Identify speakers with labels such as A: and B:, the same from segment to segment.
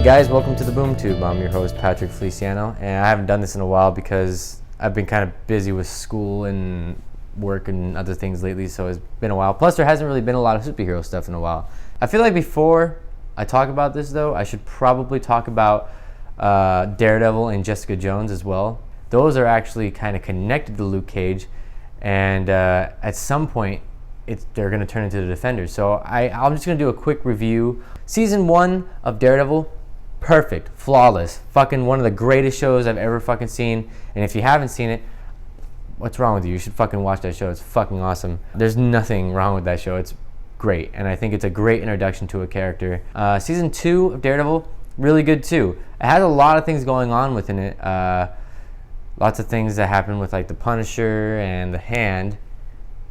A: Hey guys, welcome to the Boom Tube. I'm your host Patrick Feliciano, and I haven't done this in a while because I've been kind of busy with school and work and other things lately, so it's been a while. Plus there hasn't really been a lot of superhero stuff in a while. I feel like before I talk about this though, I should probably talk about Daredevil and Jessica Jones as well. Those are actually kind of connected to Luke Cage, and at some point they're going to turn into the Defenders. So I'm just going to do a quick review. Season 1 of Daredevil, perfect, flawless, fucking one of the greatest shows I've ever fucking seen. And if you haven't seen it, what's wrong with you? You should fucking watch that show. It's fucking awesome. There's nothing wrong with that show. It's great, and I think it's a great introduction to a character. Season 2 of Daredevil, really good too. It has a lot of things going on within it. Lots of things that happen with like the Punisher and the Hand.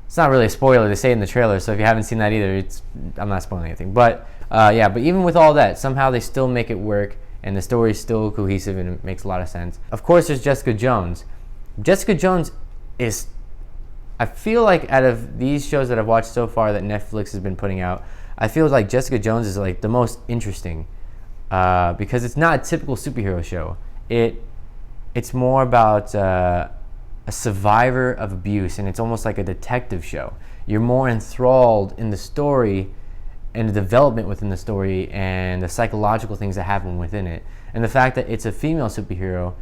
A: It's not really a spoiler, they say in the trailer, so if you haven't seen that either, I'm not spoiling anything. But but even with all that, somehow they still make it work, and the story is still cohesive, and it makes a lot of sense. Of course, there's Jessica Jones. Jessica Jones is, I feel like out of these shows that I've watched so far that Netflix has been putting out, I feel like Jessica Jones is like the most interesting because it's not a typical superhero show. It's more about a survivor of abuse, and it's almost like a detective show. You're more enthralled in the story and the development within the story and the psychological things that happen within it. And the fact that it's a female superhero,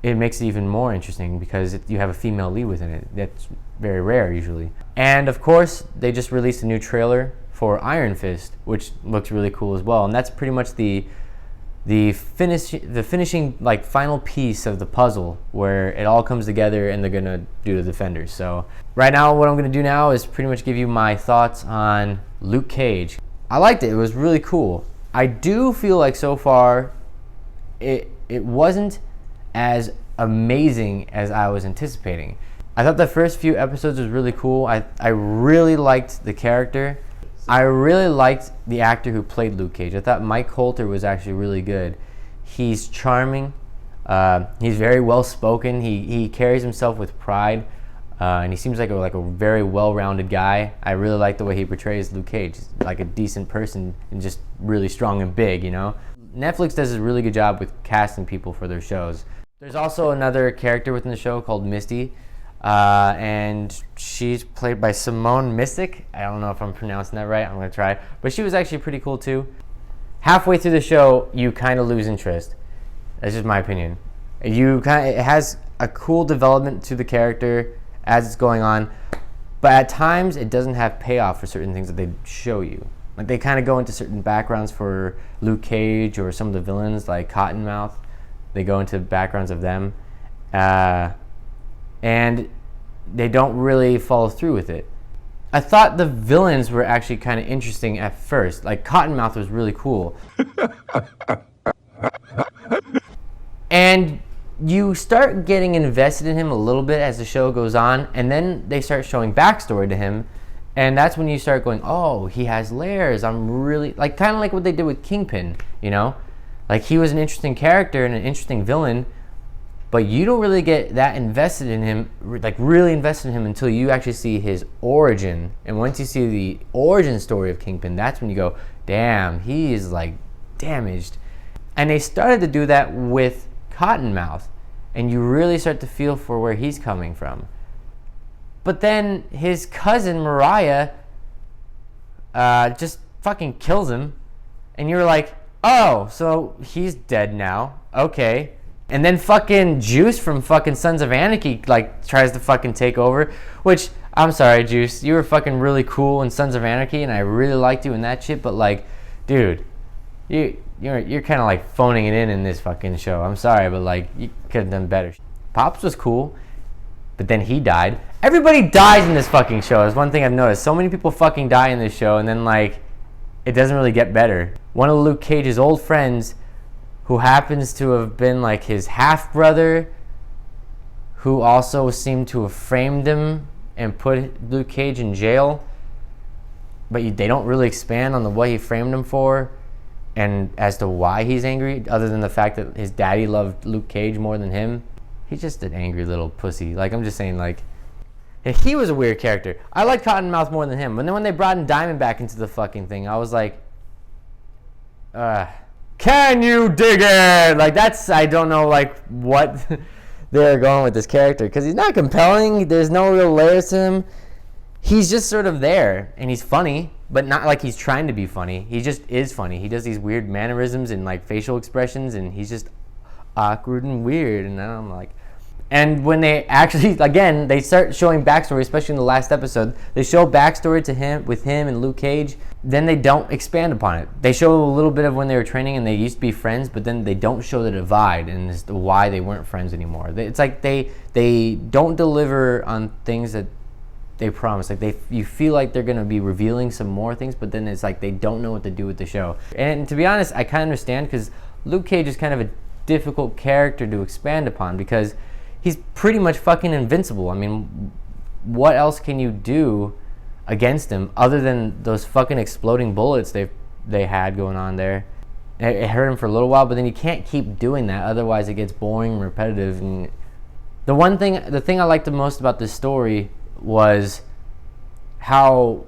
A: it makes it even more interesting because you have a female lead within it. That's very rare usually. And of course, they just released a new trailer for Iron Fist, which looks really cool as well. And that's pretty much the finishing like final piece of the puzzle where it all comes together and they're gonna do the Defenders. So right now what I'm gonna do now is pretty much give you my thoughts on Luke Cage. I liked it. It was really cool. I do feel like so far it wasn't as amazing as I was anticipating. I thought the first few episodes was really cool. I really liked the character. I really liked the actor who played Luke Cage. I thought Mike Colter was actually really good. He's charming. He's very well spoken. He carries himself with pride, and he seems like a very well-rounded guy. I really like the way he portrays Luke Cage. He's like a decent person and just really strong and big, you know? Netflix does a really good job with casting people for their shows. There's also another character within the show called Misty. And she's played by Simone Missick. I don't know if I'm pronouncing that right. I'm going to try. But she was actually pretty cool too. Halfway through the show, you kind of lose interest. That's just my opinion. It has a cool development to the character as it's going on. But at times, it doesn't have payoff for certain things that they show you. Like they kind of go into certain backgrounds for Luke Cage or some of the villains like Cottonmouth. They go into backgrounds of them. And they don't really follow through with it. I thought the villains were actually kind of interesting at first. Like Cottonmouth was really cool. And you start getting invested in him a little bit as the show goes on, and then they start showing backstory to him, and that's when you start going, oh, he has layers. I'm really, like, kind of like what they did with Kingpin, you know? Like, he was an interesting character and an interesting villain, but you don't really get that invested in him, like really invested in him, until you actually see his origin. And once you see the origin story of Kingpin, that's when you go, damn, he is like damaged. And they started to do that with Cottonmouth, and you really start to feel for where he's coming from. But then his cousin Mariah just fucking kills him, and you're like, oh, so he's dead now, okay. And then fucking Juice from fucking Sons of Anarchy like tries to fucking take over, which, I'm sorry, Juice, you were fucking really cool in Sons of Anarchy, and I really liked you in that shit, but like, dude, you're kind of like phoning it in this fucking show. I'm sorry, but like, you could have done better. Pops was cool, but then he died. Everybody dies in this fucking show. That's one thing I've noticed. So many people fucking die in this show, and then like, it doesn't really get better. One of Luke Cage's old friends, who happens to have been like his half-brother, who also seemed to have framed him and put Luke Cage in jail, but they don't really expand on what he framed him for and as to why he's angry, other than the fact that his daddy loved Luke Cage more than him. He's just an angry little pussy. Like, I'm just saying, like, he was a weird character. I like Cottonmouth more than him. But then when they brought in Diamondback into the fucking thing, I was like, can you dig it? Like, that's, I don't know, like, what they're going with this character, because he's not compelling. There's no real layers to him. He's just sort of there, and he's funny, but not like he's trying to be funny. He just is funny. He does these weird mannerisms and like facial expressions, and he's just awkward and weird. And I'm like, and when they actually, again, they start showing backstory, especially in the last episode, they show backstory to him, with him and Luke Cage, then they don't expand upon it. They show a little bit of when they were training and they used to be friends, but then they don't show the divide and why they weren't friends anymore. It's like they don't deliver on things that they promise. Like, you feel like they're gonna be revealing some more things, but then it's like they don't know what to do with the show. And to be honest, I kind of understand, because Luke Cage is kind of a difficult character to expand upon, because he's pretty much fucking invincible. I mean, what else can you do against him other than those fucking exploding bullets they had going on there? It hurt him for a little while, but then you can't keep doing that, otherwise it gets boring and repetitive. And the thing I liked the most about this story was how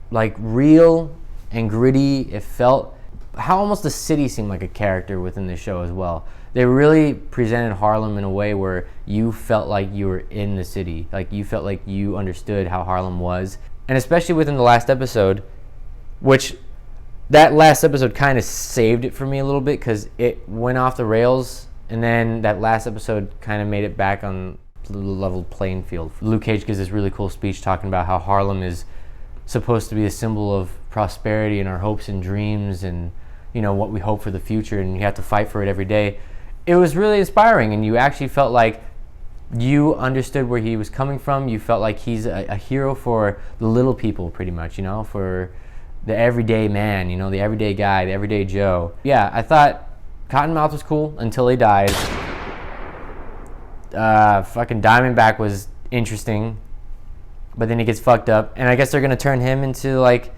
A: like real and gritty it felt, how almost the city seemed like a character within the show as well. They really presented Harlem in a way where you felt like you were in the city, like you felt like you understood how Harlem was. And especially within the last episode, which that last episode kind of saved it for me a little bit, because it went off the rails, and then that last episode kind of made it back on the level playing field. Luke Cage gives this really cool speech talking about how Harlem is supposed to be a symbol of prosperity and our hopes and dreams, and you know what we hope for the future, and you have to fight for it every day. It was really inspiring, and you actually felt like you understood where he was coming from. You felt like he's a hero for the little people, pretty much, you know, for the everyday man, you know, the everyday guy, the everyday Joe. Yeah, I thought Cottonmouth was cool until he died. Fucking Diamondback was interesting, but then he gets fucked up, and I guess they're gonna turn him into like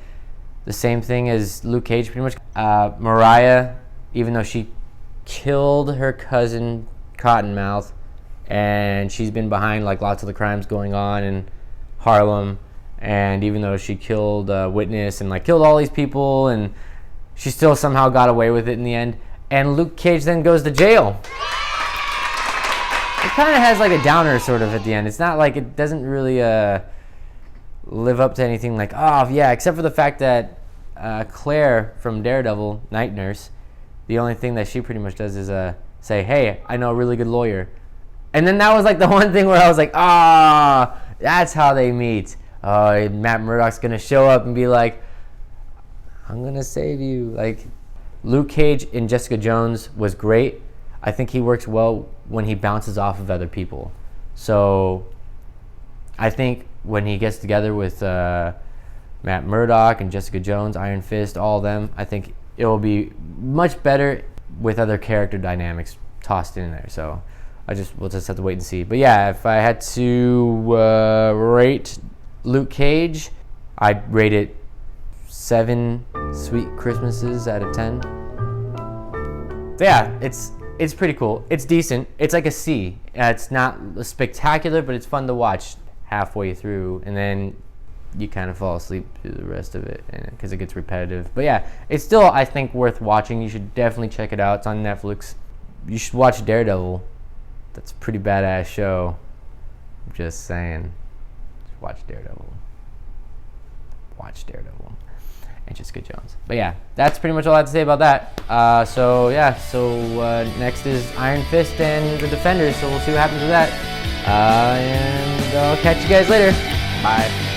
A: the same thing as Luke Cage, pretty much. Mariah, even though she killed her cousin Cottonmouth, and she's been behind like lots of the crimes going on in Harlem, and even though she killed Witness and like killed all these people, and she still somehow got away with it in the end. And Luke Cage then goes to jail. It kind of has like a downer sort of at the end. It's not like, it doesn't really live up to anything, like, oh yeah, except for the fact that Claire from Daredevil, Night Nurse, the only thing that she pretty much does is say, hey, I know a really good lawyer. And then that was like the one thing where I was like, that's how they meet. Matt Murdock's gonna show up and be like, I'm gonna save you. Like, Luke Cage in Jessica Jones was great. I think he works well when he bounces off of other people. So I think when he gets together with Matt Murdock and Jessica Jones, Iron Fist, all of them, I think it will be much better with other character dynamics tossed in there. So we'll just have to wait and see. But yeah, if I had to rate Luke Cage, I'd rate it 7 Sweet Christmases out of 10. So yeah, it's pretty cool. It's decent. It's like a C. It's not spectacular, but it's fun to watch halfway through, and then you kind of fall asleep through the rest of it because it gets repetitive. But yeah, it's still, I think, worth watching. You should definitely check it out. It's on Netflix. You should watch Daredevil. That's a pretty badass show. I'm just saying. Just watch Daredevil. Watch Daredevil. And Jessica Jones. But yeah, that's pretty much all I have to say about that. So next is Iron Fist and the Defenders. So we'll see what happens with that. And I'll catch you guys later. Bye.